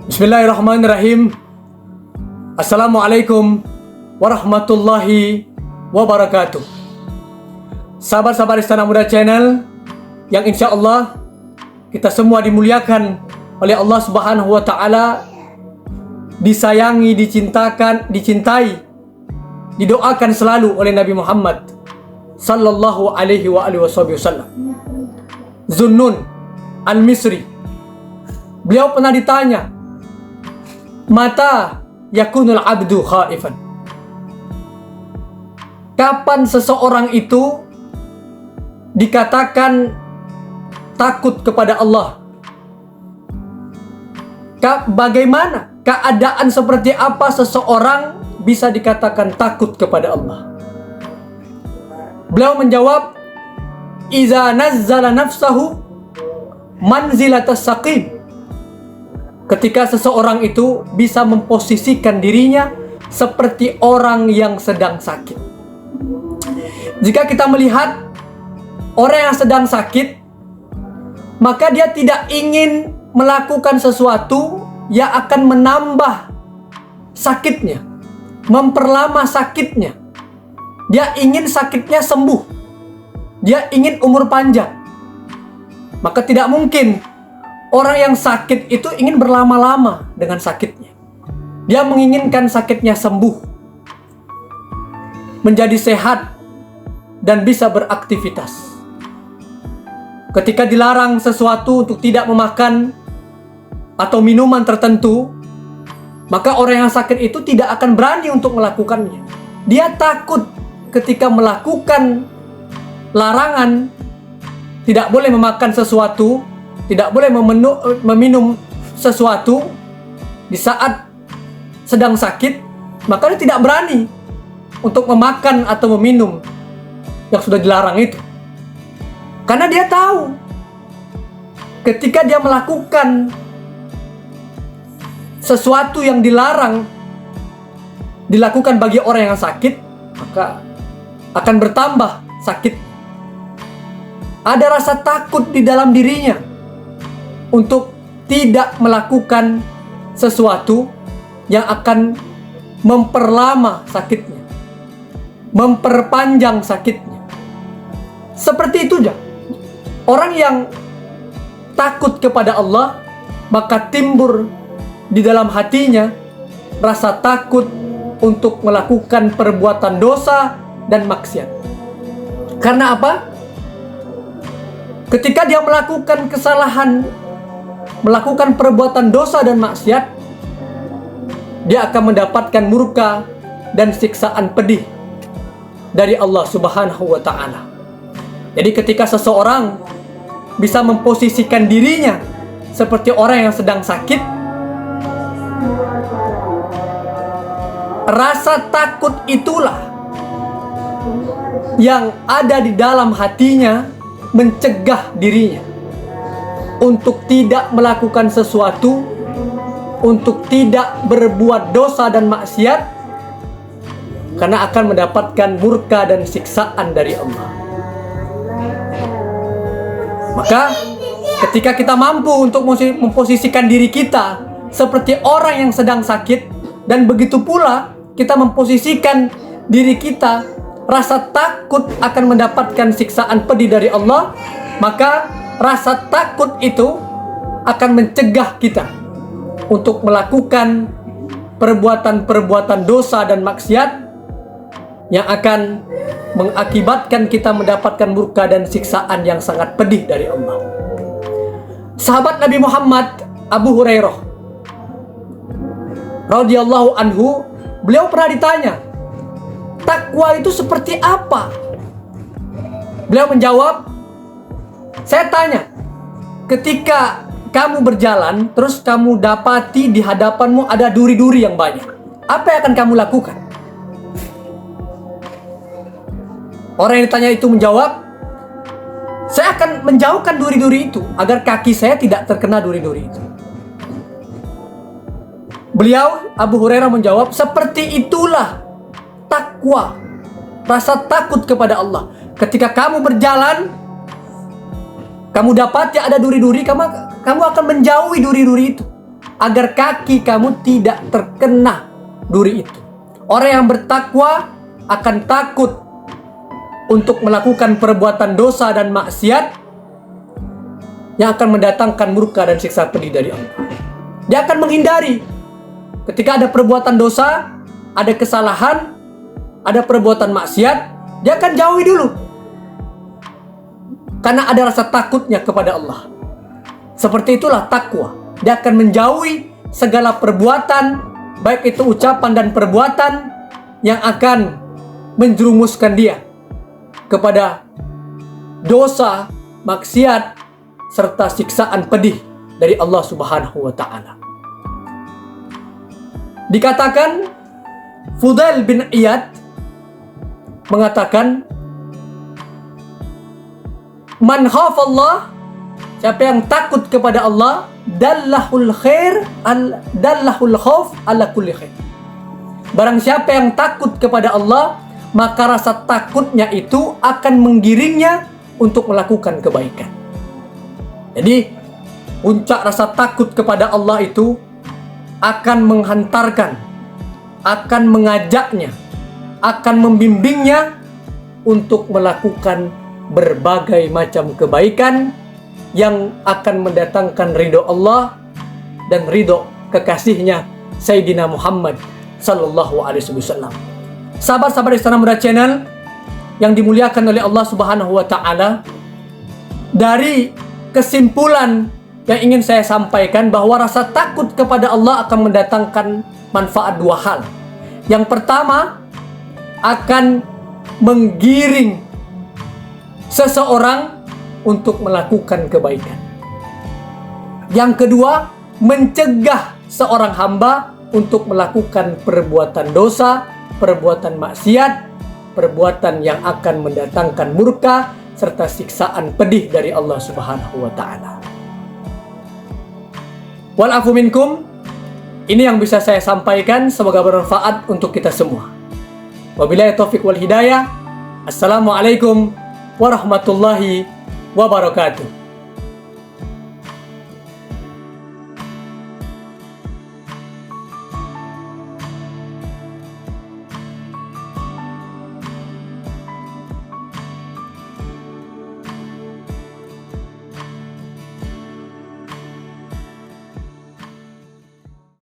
Bismillahirrahmanirrahim. Assalamualaikum warahmatullahi wabarakatuh. Sahabat-sahabat Istana Muda Channel yang insya Allah kita semua dimuliakan oleh Allah Subhanahu wa Ta'ala, disayangi, dicintakan, dicintai, didoakan selalu oleh Nabi Muhammad sallallahu alaihi wasallam. Zunnun al-Misri, beliau pernah ditanya, mata yakunul abdu khaifan, kapan seseorang itu dikatakan takut kepada Allah? Bagaimana keadaan, seperti apa seseorang bisa dikatakan takut kepada Allah? Beliau menjawab, iza nazzala nafsahu manzilatas saqim, ketika seseorang itu bisa memposisikan dirinya seperti orang yang sedang sakit. Jika kita melihat orang yang sedang sakit, maka dia tidak ingin melakukan sesuatu yang akan menambah sakitnya, memperlama sakitnya. Dia ingin sakitnya sembuh, dia ingin umur panjang. Maka tidak mungkin orang yang sakit itu ingin berlama-lama dengan sakitnya. Dia menginginkan sakitnya sembuh, menjadi sehat, dan bisa beraktivitas. Ketika dilarang sesuatu untuk tidak memakan atau minuman tertentu, maka orang yang sakit itu tidak akan berani untuk melakukannya. Dia takut ketika melakukan larangan, tidak boleh memakan sesuatu, tidak boleh meminum sesuatu di saat sedang sakit, maka dia tidak berani untuk memakan atau meminum yang sudah dilarang itu. Karena dia tahu ketika dia melakukan sesuatu yang dilarang dilakukan bagi orang yang sakit, maka akan bertambah sakit. Ada rasa takut di dalam dirinya untuk tidak melakukan sesuatu yang akan memperlama sakitnya, memperpanjang sakitnya. Seperti itu saja. Orang yang takut kepada Allah, maka timbul di dalam hatinya rasa takut untuk melakukan perbuatan dosa dan maksiat. Karena apa? Ketika dia melakukan kesalahan, melakukan perbuatan dosa dan maksiat, dia akan mendapatkan murka dan siksaan pedih dari Allah Subhanahu wa Ta'ala. Jadi ketika seseorang bisa memposisikan dirinya seperti orang yang sedang sakit, rasa takut itulah yang ada di dalam hatinya mencegah dirinya untuk tidak melakukan sesuatu, untuk tidak berbuat dosa dan maksiat, karena akan mendapatkan murka dan siksaan dari Allah. Maka ketika kita mampu untuk memposisikan diri kita seperti orang yang sedang sakit, dan begitu pula kita memposisikan diri kita rasa takut akan mendapatkan siksaan pedih dari Allah, maka rasa takut itu akan mencegah kita untuk melakukan perbuatan-perbuatan dosa dan maksiat yang akan mengakibatkan kita mendapatkan murka dan siksaan yang sangat pedih dari Allah. Sahabat Nabi Muhammad Abu Hurairah radhiyallahu anhu, beliau pernah ditanya, takwa itu seperti apa? Beliau menjawab, saya tanya, ketika kamu berjalan, terus kamu dapati di hadapanmu ada duri-duri yang banyak, apa yang akan kamu lakukan? Orang yang ditanya itu menjawab, saya akan menjauhkan duri-duri itu agar kaki saya tidak terkena duri-duri itu. Beliau, Abu Hurairah, menjawab, seperti itulah takwa, rasa takut kepada Allah. Ketika kamu berjalan, kamu dapati ada duri-duri, kamu akan menjauhi duri-duri itu agar kaki kamu tidak terkena duri itu. Orang yang bertakwa akan takut untuk melakukan perbuatan dosa dan maksiat yang akan mendatangkan murka dan siksa pedih dari Allah. Dia akan menghindari ketika ada perbuatan dosa, ada kesalahan, ada perbuatan maksiat, dia akan jauhi dulu. Karena ada rasa takutnya kepada Allah. Seperti itulah takwa. Dia akan menjauhi segala perbuatan, baik itu ucapan dan perbuatan yang akan menjerumuskan dia kepada dosa, maksiat, serta siksaan pedih dari Allah Subhanahu wa Ta'ala. Dikatakan Fudail bin Iyad mengatakan, man khafallah, siapa yang takut kepada Allah, dallahul khauf ala kulli khair. Barang siapa yang takut kepada Allah, maka rasa takutnya itu akan menggiringnya untuk melakukan kebaikan. Jadi puncak rasa takut kepada Allah itu akan menghantarkan, akan mengajaknya, akan membimbingnya untuk melakukan berbagai macam kebaikan yang akan mendatangkan ridho Allah dan ridho kekasihnya Sayyidina Muhammad sallallahu alaihi wasallam. Sahabat-sahabat Istana Muda Channel yang dimuliakan oleh Allah Subhanahu wa Ta'ala, dari kesimpulan yang ingin saya sampaikan bahwa rasa takut kepada Allah akan mendatangkan manfaat dua hal. Yang pertama, akan menggiring seseorang untuk melakukan kebaikan. Yang kedua, mencegah seorang hamba untuk melakukan perbuatan dosa, perbuatan maksiat, perbuatan yang akan mendatangkan murka serta siksaan pedih dari Allah Subhanahu wa Ta'ala. Wal afu minkum, ini yang bisa saya sampaikan, semoga bermanfaat untuk kita semua. Wabillahi taufiq wal hidayah. Assalamualaikum warahmatullahi wabarakatuh.